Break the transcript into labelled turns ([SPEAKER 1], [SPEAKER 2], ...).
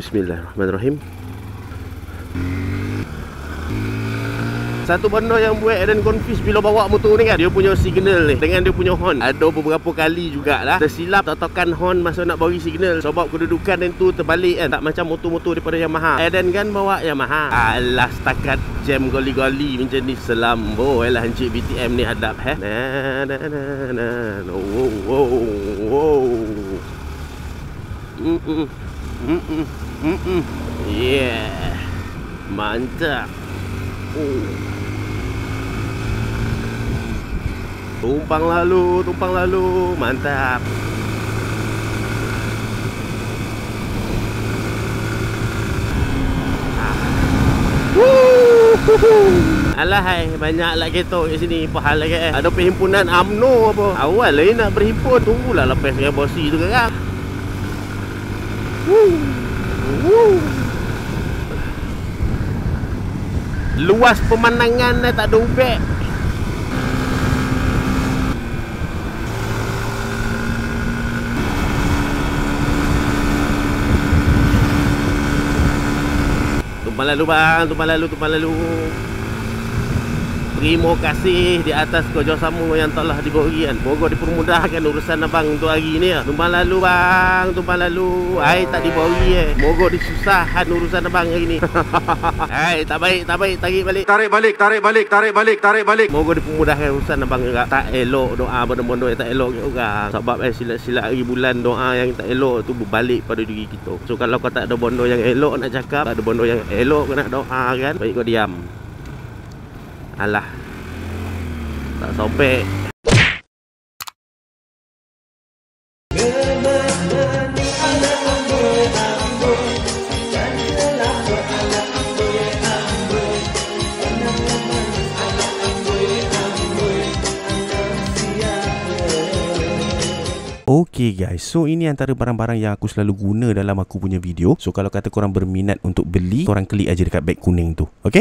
[SPEAKER 1] Bismillahirrahmanirrahim. Satu benda yang buat Eden confuse bila bawa motor ni kan, dia punya signal ni dengan dia punya horn. Ada beberapa kali jugalah tersilap tak tekan horn masa nak bagi signal, sebab kedudukan yang tu terbalik kan, tak macam motor-motor daripada Yamaha. Eden kan bawa Yamaha. Alah, setakat jam goli-goli macam ni selambo lah Encik BTM ni hadap Yeah, mantap. Tumpang lalu, mantap. Alahai, banyak lah ketok kat sini. Pahal lagi ada perhimpunan UMNO apa. Awal lagi nak berhimpun, tunggulah lepas dengan bosi tu sekarang. Luas pemandangan dah tak ada ubek. Tumpang lalu bang, tumpang lalu. Terima kasih di atas kerjasama yang telah diberi kan. Moga dipermudahkan urusan abang untuk hari ni. Tumpang lalu bang, tumpang lalu. Hai, tak diberi Moga disusahkan urusan abang hari ni. Hai, tak baik, tarik balik. Moga dipermudahkan urusan abang juga. Tak elok doa benda-benda yang tak elok juga. Sebab silat-silat hari bulan doa yang tak elok tu berbalik pada diri kita. So kalau kau tak ada benda yang elok nak cakap, tak ada benda yang elok kau nak doa kan, baik kau diam. Alah, tak sobek. Okay guys, so ini antara barang-barang yang aku selalu guna dalam aku punya video. So kalau kata korang berminat untuk beli, korang klik aja dekat beg kuning tu. Okay?